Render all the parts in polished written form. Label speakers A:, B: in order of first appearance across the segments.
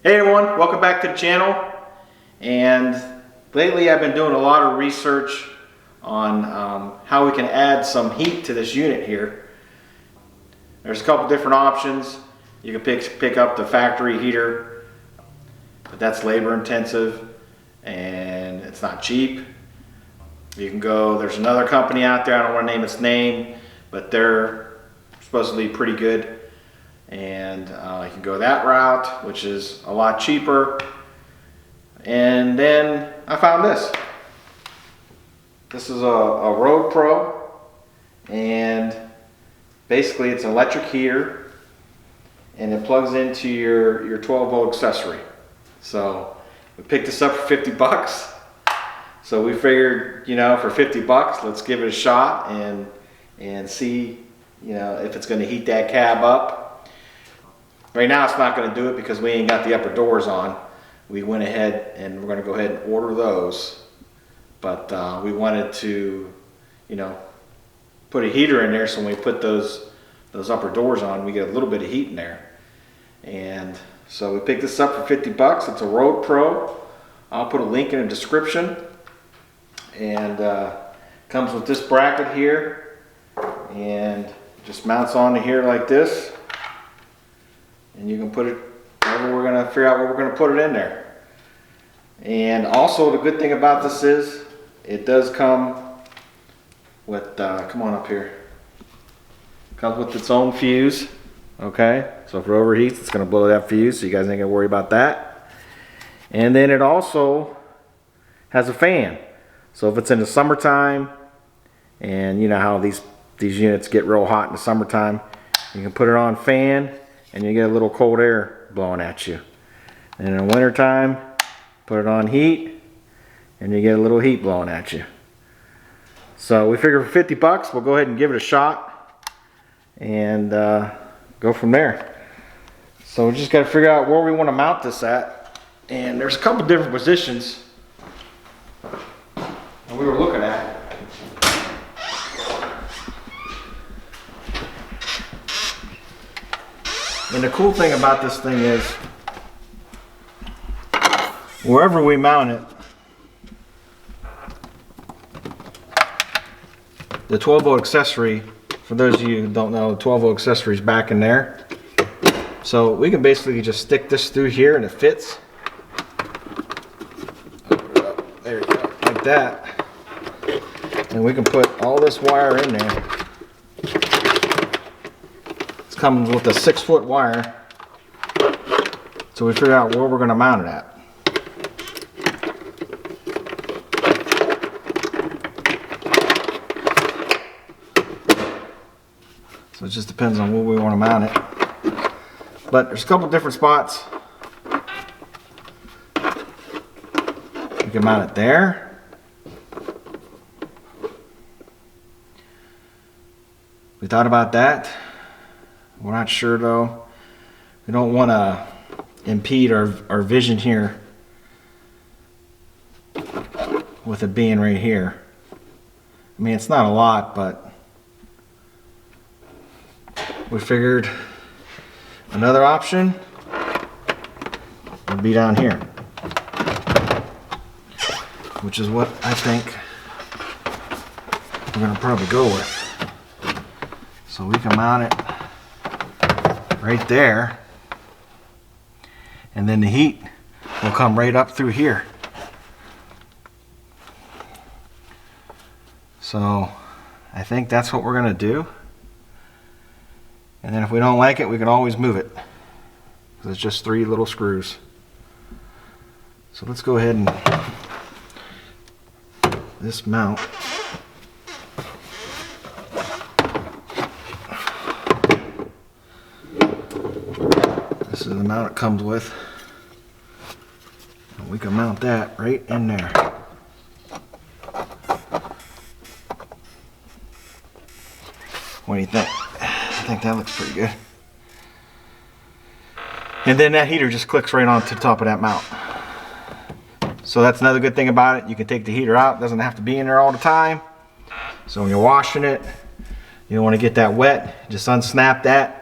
A: Hey everyone, welcome back to the channel. And lately I've been doing a lot of research on how we can add some heat to this unit here. There's a couple different options. You can pick up the factory heater, but that's labor intensive and it's not cheap. You can go, there's another company out there, I don't want to name its name, but they're supposedly pretty good. And you can go that route, which is a lot cheaper. And then I found this. This is a Road Pro, and basically it's an electric heater, and it plugs into your 12-volt accessory. So we picked this up for 50 bucks. So we figured, you know, for 50 bucks, let's give it a shot and see, you know, if it's going to heat that cab up. Right now it's not going to do it because we ain't got the upper doors on. We went ahead and we're going to go ahead and order those. But we wanted to, you know, put a heater in there so when we put those upper doors on, we get a little bit of heat in there. And so we picked this up for 50 bucks. It's a Road Pro. I'll put a link in the description. And comes with this bracket here. And just mounts onto here like this. And you can put it wherever we're going to figure out where we're going to put it in there. And also the good thing about this is it does come with, come on up here, comes with its own fuse. Okay, so if it overheats, it's going to blow that fuse, so you guys ain't going to worry about that. And then it also has a fan. So if it's in the summertime, and you know how these units get real hot in the summertime, you can put it on fan and you get a little cold air blowing at you. And in the wintertime, put it on heat and you get a little heat blowing at you. So we figure for 50 bucks, we'll go ahead and give it a shot and go from there. So we just got to figure out where we want to mount this at. And there's a couple different positions that we were looking at. And the cool thing about this thing is, wherever we mount it, the 12-volt accessory, for those of you who don't know, the 12-volt accessory is back in there. So we can basically just stick this through here and it fits. There you go, like that. And we can put all this wire in there. Comes with a 6-foot wire, so we figure out where we're going to mount it at. So it just depends on where we want to mount it. But there's a couple different spots. We can mount it there. We thought about that. We're not sure though. We don't want to impede our vision here with it being right here. I mean, it's not a lot, but we figured another option would be down here, which is what I think we're going to probably go with. So we can mount it right there, and then the heat will come right up through here. So I think that's what we're going to do, and then if we don't like it, we can always move it, because it's just 3 little screws. So let's go ahead and this mount. This is the mount it comes with. And we can mount that right in there. What do you think? I think that looks pretty good. And then that heater just clicks right onto the top of that mount. So that's another good thing about it. You can take the heater out. It doesn't have to be in there all the time. So when you're washing it, you don't want to get that wet. Just unsnap that,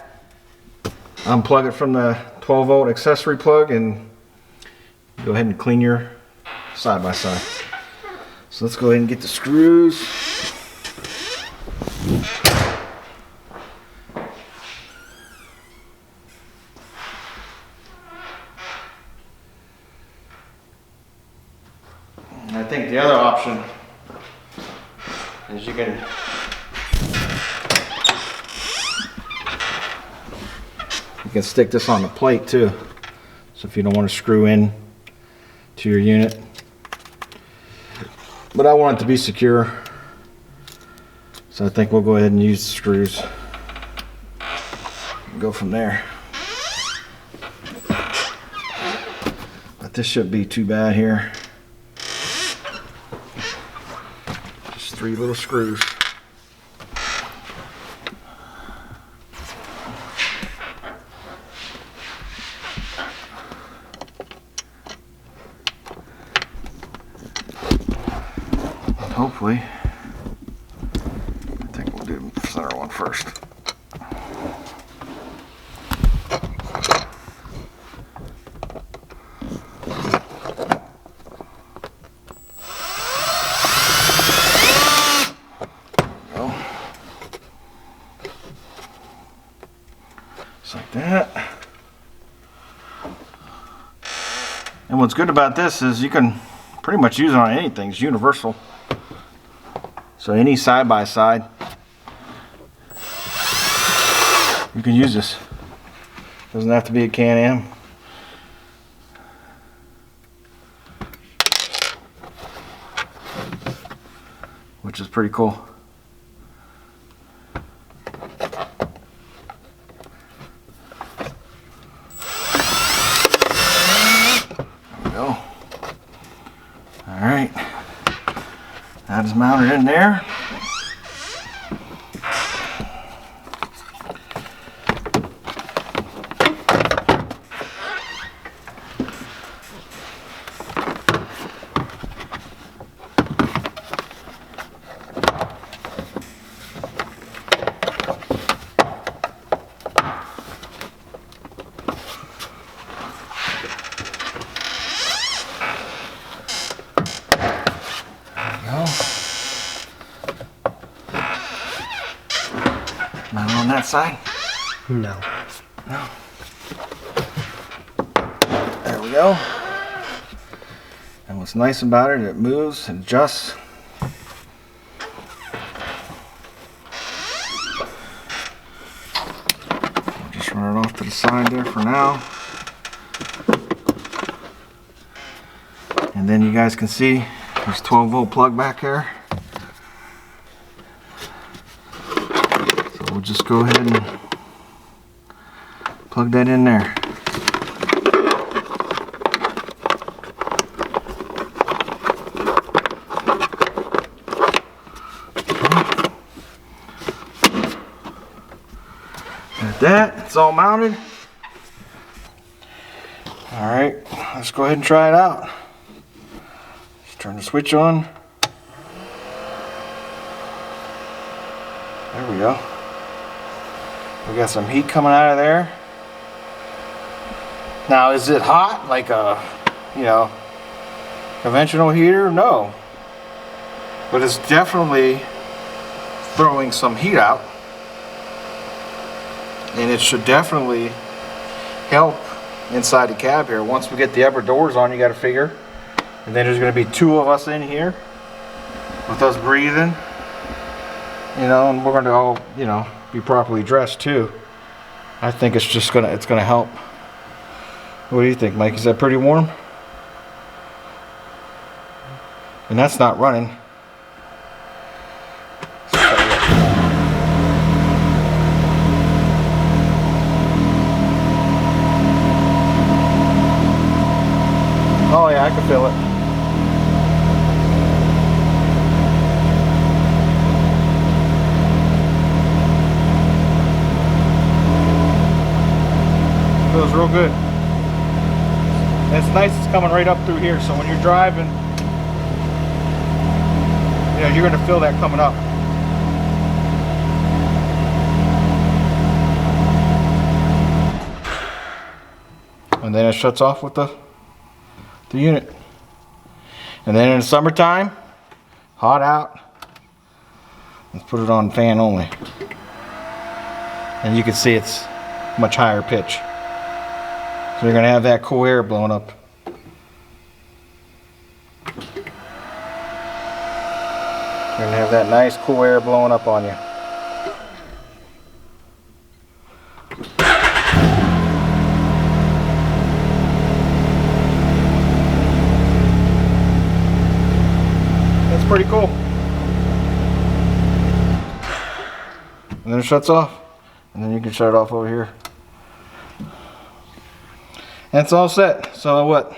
A: unplug it from the 12-volt accessory plug, and go ahead and clean your side by side. So let's go ahead and get the screws. And I think the other option is you can stick this on the plate too. So if you don't want to screw in to your unit. But I want it to be secure. So I think we'll go ahead and use the screws. And go from there. But this shouldn't be too bad here. Just 3 little screws. Hopefully, I think we'll do the center one first. There we go. Just like that. And what's good about this is you can pretty much use it on anything. It's universal. So any side by side, you can use this. Doesn't have to be a Can-Am. Which is pretty cool. There we go. All right. That is mounted in there. Nothing on that side?
B: No.
A: No. There we go. And what's nice about it, it moves and adjusts. I'll just run it off to the side there for now. And then you guys can see there's a 12-volt plug back there. We'll just go ahead and plug that in there. Like that, it's all mounted. All right, let's go ahead and try it out. Just turn the switch on. There we go. We got some heat coming out of there. Now, is it hot like a, conventional heater? No. But it's definitely throwing some heat out. And it should definitely help inside the cab here. Once we get the upper doors on, you got to figure. And then there's going to be 2 of us in here with us breathing. And we're going to all, be properly dressed too. I think it's just gonna help. What do you think, Mike? Is that pretty warm? And that's not running. Oh yeah, I can feel it. Feels real good. And it's nice it's coming right up through here, so when you're driving, you're going to feel that coming up. And then it shuts off with the the unit. And then in the summertime, hot out, let's put it on fan only. And you can see it's much higher pitch. So you're gonna have that cool air blowing up. You're gonna have that nice cool air blowing up on you. That's pretty cool. And then it shuts off. And then you can shut it off over here. And it's all set. So what?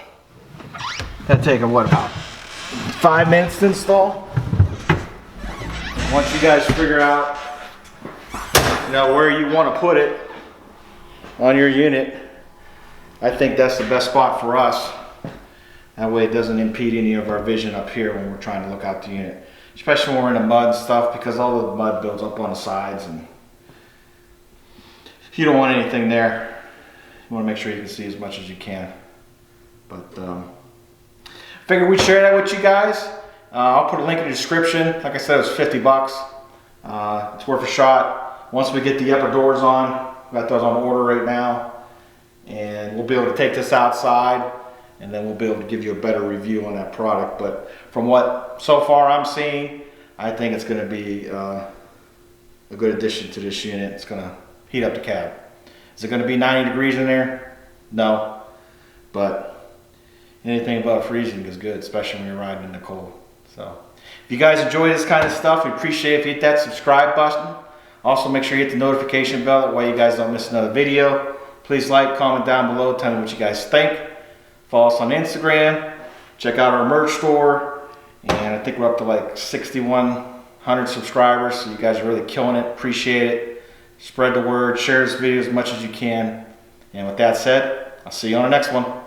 A: That'll take what, about 5 minutes to install? Once you guys figure out, where you want to put it on your unit, I think that's the best spot for us. That way it doesn't impede any of our vision up here when we're trying to look out the unit. Especially when we're in the mud and stuff, because all the mud builds up on the sides and you don't want anything there. You want to make sure you can see as much as you can. But figured we'd share that with you guys. I'll put a link in the description. Like I said, it was 50 bucks. It's worth a shot. Once we get the upper doors on, we got those on order right now, and we'll be able to take this outside, and then we'll be able to give you a better review on that product. But from what so far I'm seeing, I think it's going to be a good addition to this unit. It's going to heat up the cab. Is it going to be 90 degrees in there? No, but anything above freezing is good, especially when you're riding in the cold. So if you guys enjoy this kind of stuff, we appreciate if you hit that subscribe button. Also make sure you hit the notification bell, that way you guys don't miss another video. Please like, comment down below, tell me what you guys think. Follow us on Instagram, check out our merch store, and I think we're up to like 6,100 subscribers, so you guys are really killing it. Appreciate it. Spread the word, share this video as much as you can. And with that said, I'll see you on the next one.